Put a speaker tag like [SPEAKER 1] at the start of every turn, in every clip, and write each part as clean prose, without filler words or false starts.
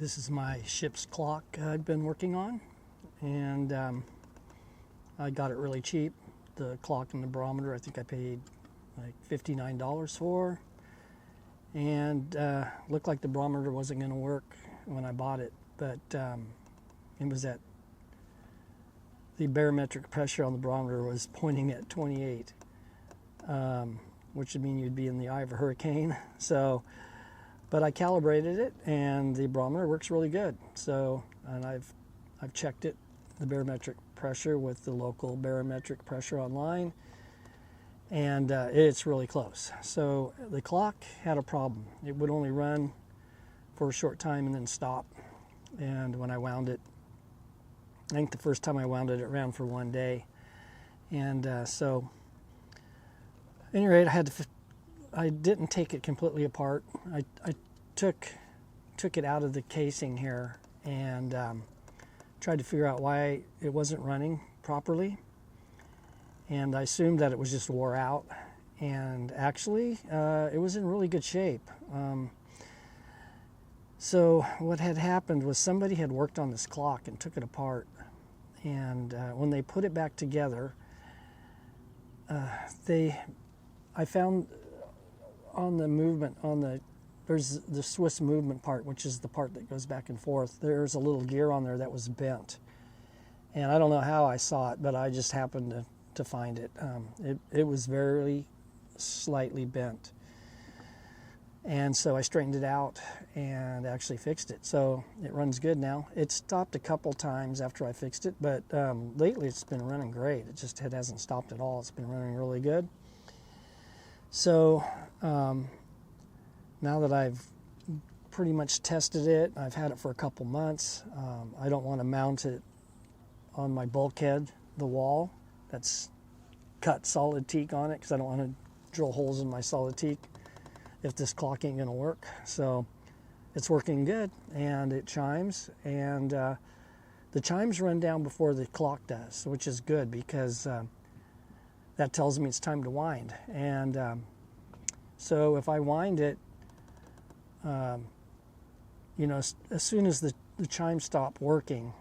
[SPEAKER 1] This is my ship's clock I've been working on, and I got it really cheap. The clock and the barometer, I think I paid like $59 for, and looked like the barometer wasn't going to work when I bought it, but it was at the barometric pressure on the barometer was pointing at 28, which would mean you'd be in the eye of a hurricane. So, but I calibrated it, and the barometer works really good. So, and I've checked it, the barometric pressure, with the local barometric pressure online, and it's really close. So the clock had a problem. It would only run for a short time and then stop. And when I wound it, I think the first time I wound it, it ran for one day. And so, at any rate, I didn't take it completely apart. I took it out of the casing here and tried to figure out why it wasn't running properly. And I assumed that it was just wore out. And actually, it was in really good shape. So what had happened was somebody had worked on this clock and took it apart. And when they put it back together, I found on the movement, there's the Swiss movement part, which is the part that goes back and forth. There's a little gear on there that was bent. And I don't know how I saw it, but I just happened to find it. It was very slightly bent. And so I straightened it out and actually fixed it. So it runs good now. It stopped a couple times after I fixed it, but lately it's been running great. It hasn't stopped at all. It's been running really good. So now that I've pretty much tested it, I've had it for a couple months. I don't want to mount it on my bulkhead, the wall that's cut solid teak on it, because I don't want to drill holes in my solid teak if this clock ain't going to work. So it's working good, and it chimes, and the chimes run down before the clock does, which is good, because that tells me it's time to wind. And so if I wind it, as soon as the chimes stop working,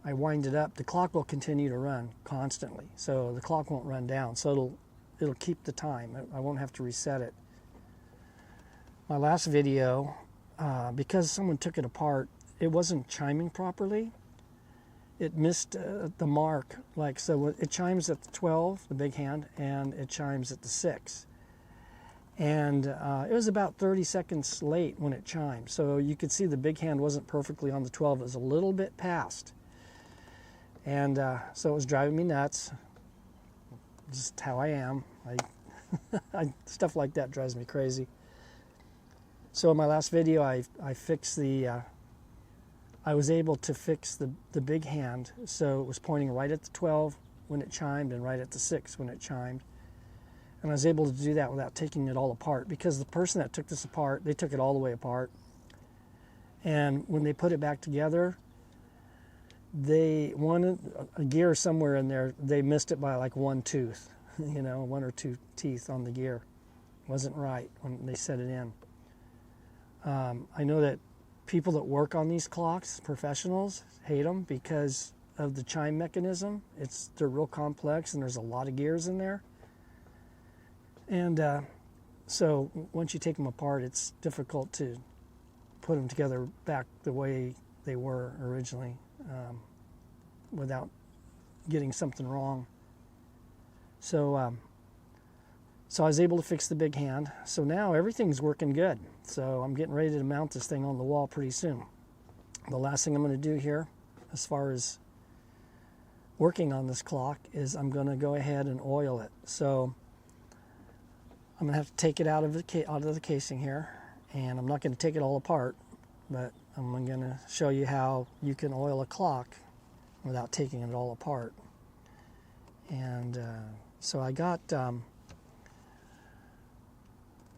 [SPEAKER 1] I wind it up, the clock will continue to run constantly. So the clock won't run down. So it'll keep the time. I won't have to reset it. My last video, because someone took it apart, it wasn't chiming properly. It missed the mark. So it chimes at the 12, the big hand, and it chimes at the 6. And it was about 30 seconds late when it chimed. So you could see the big hand wasn't perfectly on the 12. It was a little bit past. And so it was driving me nuts. Just how I am. Stuff like that drives me crazy. So in my last video, I fixed I was able to fix the big hand, so it was pointing right at the 12 when it chimed and right at the 6 when it chimed. And I was able to do that without taking it all apart, because the person that took this apart, they took it all the way apart. And when they put it back together, they wanted a gear somewhere in there. They missed it by like one tooth, 1 or 2 teeth on the gear. It wasn't right when they set it in. I know that people that work on these clocks, professionals, hate them because of the chime mechanism. They're real complex, and there's a lot of gears in there. And so once you take them apart, it's difficult to put them together back the way they were originally without getting something wrong. So I was able to fix the big hand. So now everything's working good. So I'm getting ready to mount this thing on the wall pretty soon. The last thing I'm going to do here, as far as working on this clock, is I'm going to go ahead and oil it. So I'm going to have to take it out of the casing here, and I'm not going to take it all apart, but I'm going to show you how you can oil a clock without taking it all apart. And so I got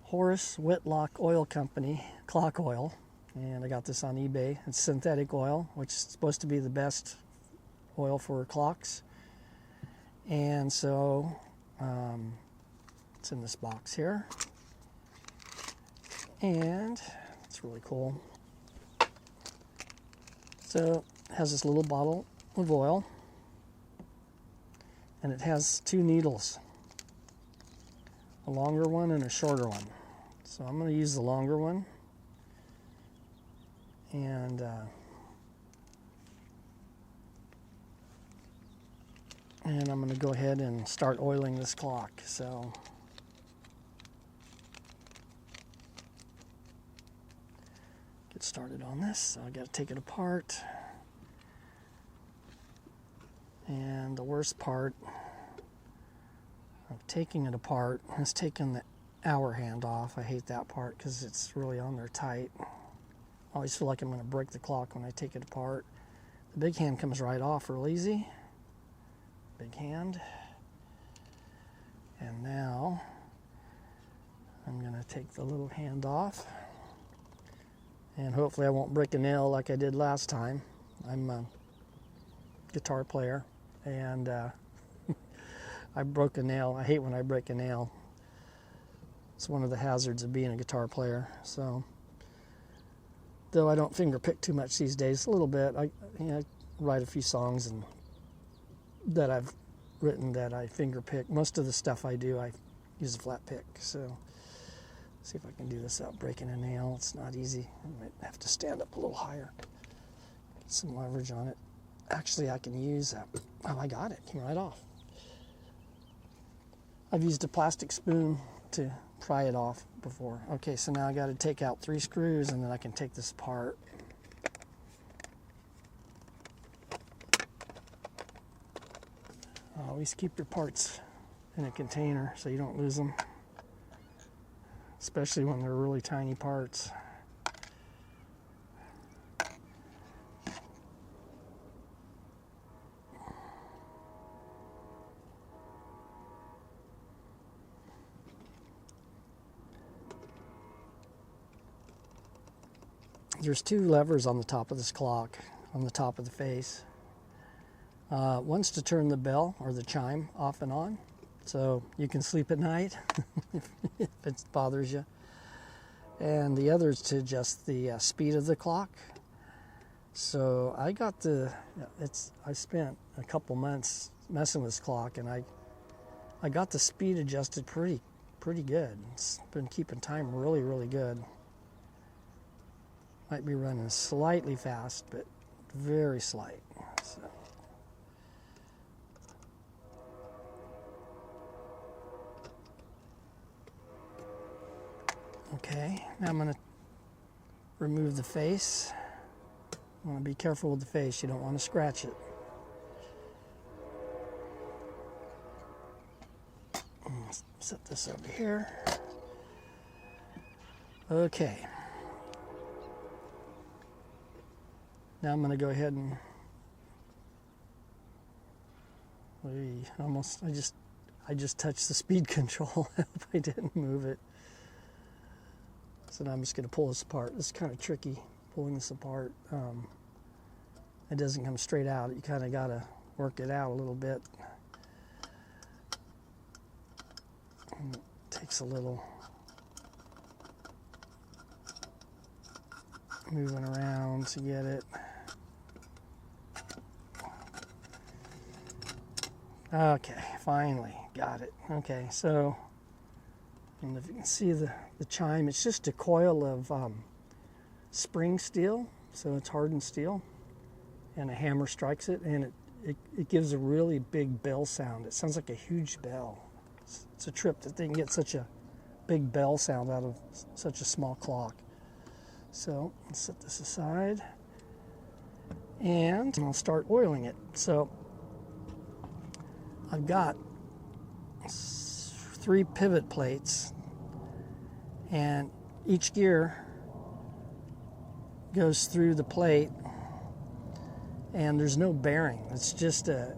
[SPEAKER 1] Horace Whitlock Oil Company clock oil, and I got this on eBay. It's synthetic oil, which is supposed to be the best oil for clocks. And so it's in this box here, and it's really cool. So it has this little bottle of oil, and it has 2 needles, a longer one and a shorter one. So I'm going to use the longer one, and I'm going to go ahead and start oiling this clock. So get started on this. So I got to take it apart. And the worst part of taking it apart is taking the hour hand off. I hate that part because it's really on there tight. I always feel like I'm going to break the clock when I take it apart. The big hand comes right off real easy. Big hand. And now I'm going to take the little hand off. And hopefully I won't break a nail like I did last time. I'm a guitar player, and I broke a nail. I hate when I break a nail. It's one of the hazards of being a guitar player. So, though I don't finger pick too much these days, a little bit. I write a few songs and that I've written that I finger pick. Most of the stuff I do, I use a flat pick. So, see if I can do this without breaking a nail. It's not easy. I might have to stand up a little higher. Get some leverage on it. Actually, I can use oh, I got it. Came right off. I've used a plastic spoon to pry it off before. Okay, so now I got to take out 3 screws, and then I can take this apart. Always keep your parts in a container so you don't lose them, especially when they're really tiny parts. There's 2 levers on the top of this clock, on the top of the face. One's to turn the bell or the chime off and on, so you can sleep at night if it bothers you. And the other is to adjust the speed of the clock. So I got I spent a couple months messing with this clock, and I got the speed adjusted pretty good. It's been keeping time really, really good. Might be running slightly fast, but very slight. So. Okay, now I'm going to remove the face. I want to be careful with the face. You don't want to scratch it. Set this over here. Okay. Now I'm going to go ahead and I just touched the speed control. I hope I didn't move it. So now I'm just going to pull this apart. This is kind of tricky, pulling this apart. It doesn't come straight out. You kind of got to work it out a little bit. And it takes a little moving around to get it. Okay, finally got it. Okay, so, and if you can see the chime, it's just a coil of spring steel, so it's hardened steel, and a hammer strikes it, and it gives a really big bell sound. It sounds like a huge bell. It's a trip that they can get such a big bell sound out of such a small clock. So let's set this aside, and I'll start oiling it. So I've got 3 pivot plates, and each gear goes through the plate, and there's no bearing. It's just a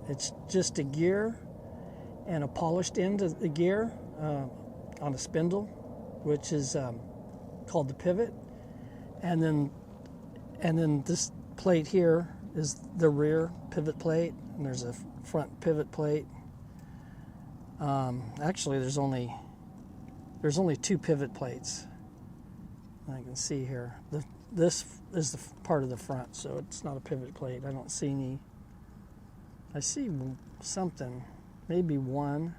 [SPEAKER 1] gear and a polished end of the gear on a spindle, which is called the pivot, and then this plate here is the rear pivot plate, and there's a front pivot plate. Actually, there's only 2 pivot plates. I can see here. this is the part of the front, so it's not a pivot plate. I don't see any. I see something, maybe one.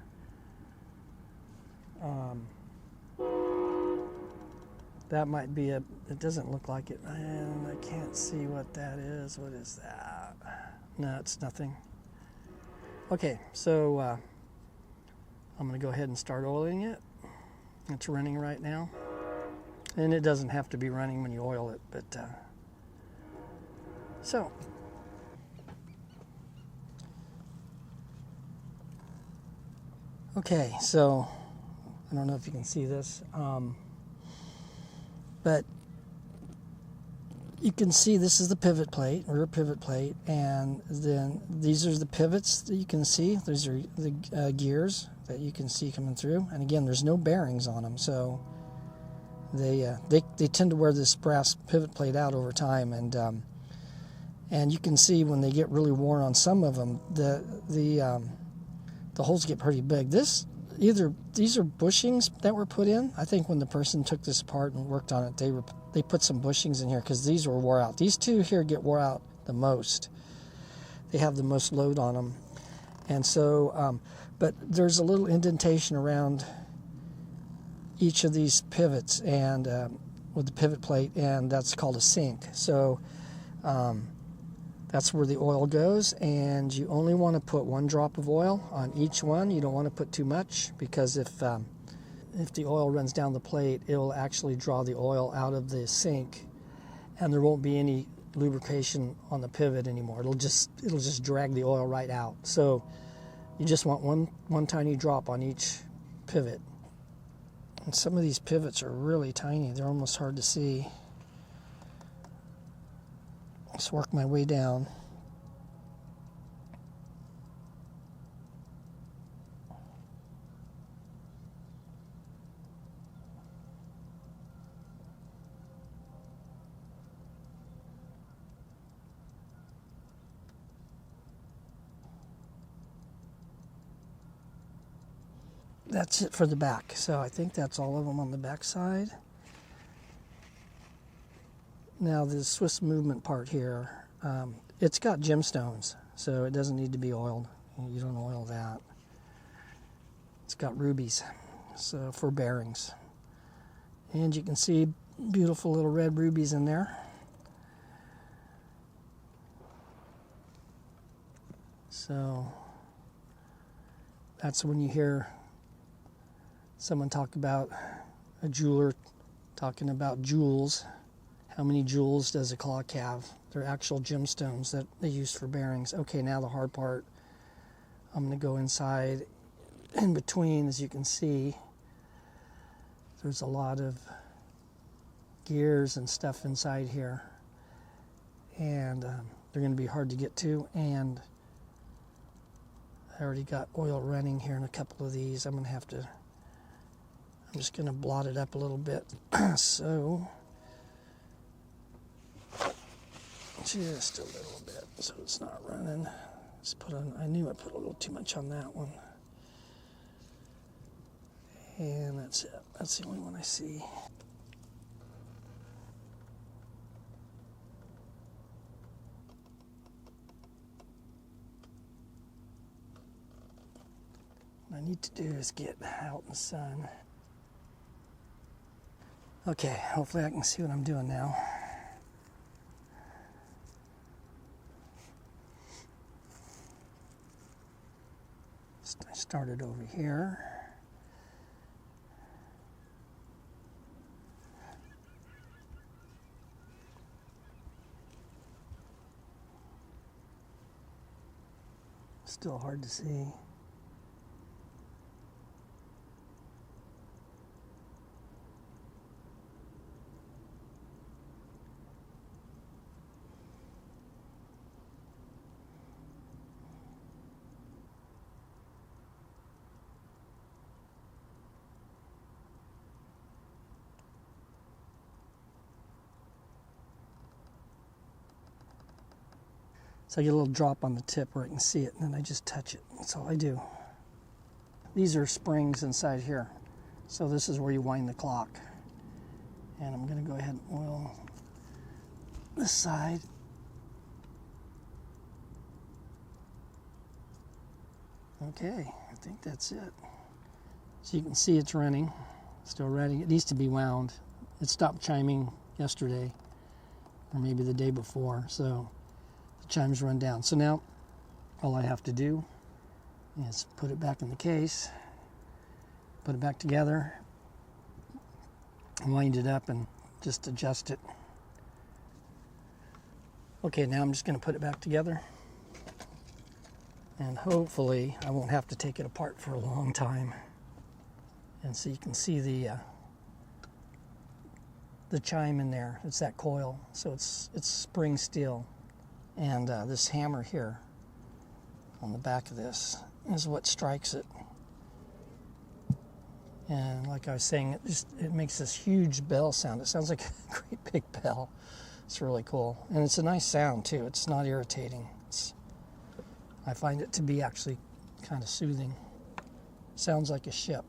[SPEAKER 1] That might be it doesn't look like it, and I can't see what that is. What is that? No, it's nothing. Okay, so I'm going to go ahead and start oiling it. It's running right now, and it doesn't have to be running when you oil it, but so. Okay, so I don't know if you can see this, but you can see this is the pivot plate, rear pivot plate, and then these are the pivots that you can see. These are the gears that you can see coming through, and again, there's no bearings on them, so they tend to wear this brass pivot plate out over time, and you can see when they get really worn on some of them, the holes get pretty big. These are bushings that were put in. I think when the person took this apart and worked on it, they put some bushings in here because these were wore out. These two here get wore out the most. They have the most load on them, and so but there's a little indentation around each of these pivots and with the pivot plate, and that's called a sink. So that's where the oil goes, and you only want to put 1 drop of oil on each one. You don't want to put too much, because if the oil runs down the plate, it will actually draw the oil out of the sink, and there won't be any lubrication on the pivot anymore. It'll just drag the oil right out. So you just want one tiny drop on each pivot. And some of these pivots are really tiny. They're almost hard to see. Let's work my way down. That's it for the back. So I think that's all of them on the back side. Now the Swiss movement part here, it's got gemstones, so it doesn't need to be oiled. You don't oil that. It's got rubies, so for bearings. And you can see beautiful little red rubies in there. So that's when you hear someone talk about a jeweler talking about jewels. How many jewels does a clock have? They're actual gemstones that they use for bearings. Okay, now the hard part. I'm going to go inside. In between, as you can see, there's a lot of gears and stuff inside here. And they're going to be hard to get to. And I already got oil running here in a couple of these. I'm just going to blot it up a little bit. So just a little bit, so it's not running. I knew I put a little too much on that one. And that's it. That's the only one I see. What I need to do is get out in the sun. Okay, hopefully I can see what I'm doing now. I started over here. Still hard to see. So I get a little drop on the tip where I can see it, and then I just touch it. That's all I do. These are springs inside here. So this is where you wind the clock. And I'm going to go ahead and oil this side. Okay, I think that's it. So you can see it's running, still running. It needs to be wound. It stopped chiming yesterday, or maybe the day before, so the chimes run down. So now all I have to do is put it back in the case, put it back together, wind it up, and just adjust it. Okay, now I'm just going to put it back together, and hopefully I won't have to take it apart for a long time. And so you can see the chime in there. It's that coil, so it's spring steel. And this hammer here on the back of this is what strikes it. And like I was saying, it makes this huge bell sound. It sounds like a great big bell. It's really cool. And it's a nice sound too. It's not irritating. I find it to be actually kind of soothing. Sounds like a ship's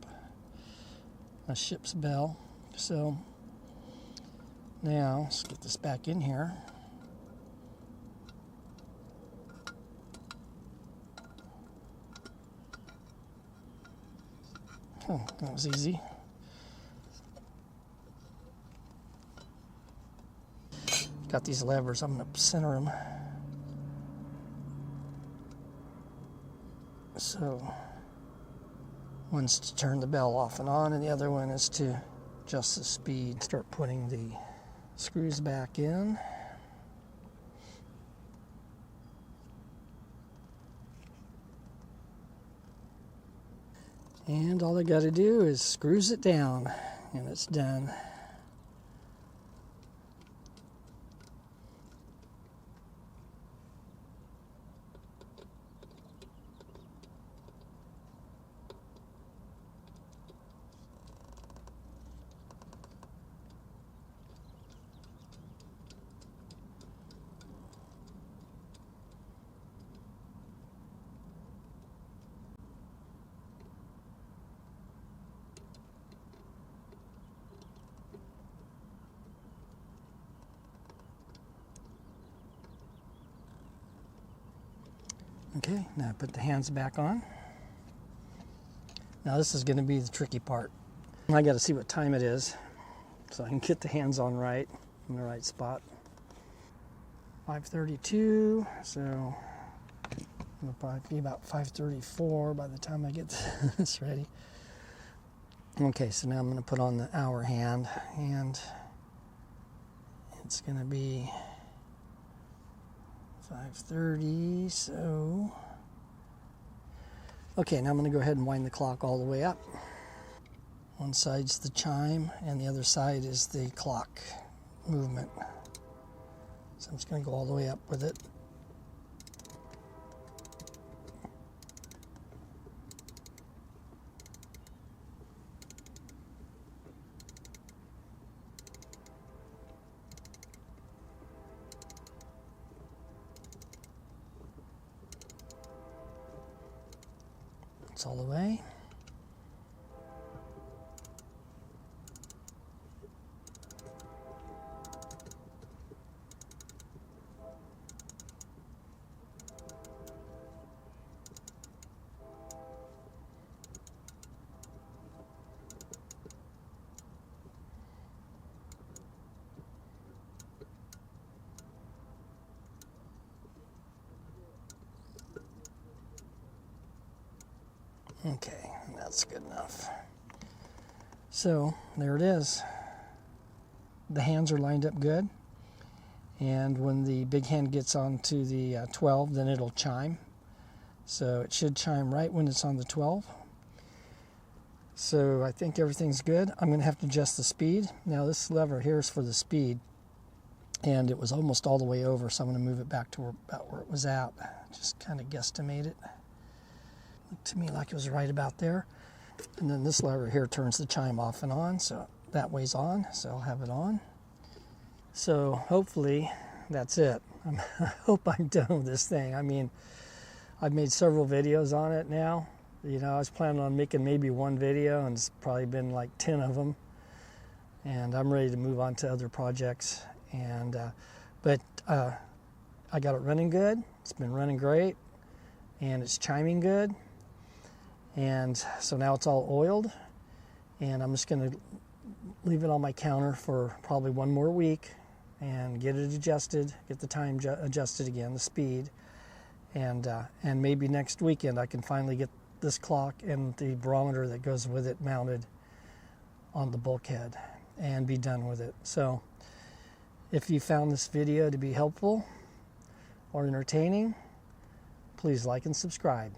[SPEAKER 1] bell. So now let's get this back in here. Oh, that was easy. Got these levers, I'm going to center them. So one's to turn the bell off and on, and the other one is to adjust the speed. Start putting the screws back in. And all I got to do is screws it down, and it's done. Okay, now I put the hands back on. Now this is going to be the tricky part. I got to see what time it is so I can get the hands on right, in the right spot. 5:32, so it'll probably be about 5:34 by the time I get this ready. Okay, so now I'm going to put on the hour hand, and it's going to be 5:30, so... Okay, now I'm going to go ahead and wind the clock all the way up. One side's the chime, and the other side is the clock movement. So I'm just going to go all the way up with it. It's all the way. Okay, that's good enough. So there it is. The hands are lined up good, and when the big hand gets onto the 12, then it'll chime. So it should chime right when it's on the 12. So I think everything's good. I'm going to have to adjust the speed. Now this lever here is for the speed, and it was almost all the way over, so I'm going to move it back to about where it was at. Just kind of guesstimate it. Looked to me like it was right about there. And then this lever here turns the chime off and on, so that way's on, so I'll have it on. So hopefully that's it. I hope I'm done with this thing. I mean, I've made several videos on it now. You know, I was planning on making maybe one video, and it's probably been like 10 of them. And I'm ready to move on to other projects. And But I got it running good. It's been running great, and it's chiming good. And so now it's all oiled, and I'm just going to leave it on my counter for probably 1 more week and get it adjusted, get the time adjusted again, the speed, and maybe next weekend I can finally get this clock and the barometer that goes with it mounted on the bulkhead and be done with it. So if you found this video to be helpful or entertaining, please like and subscribe.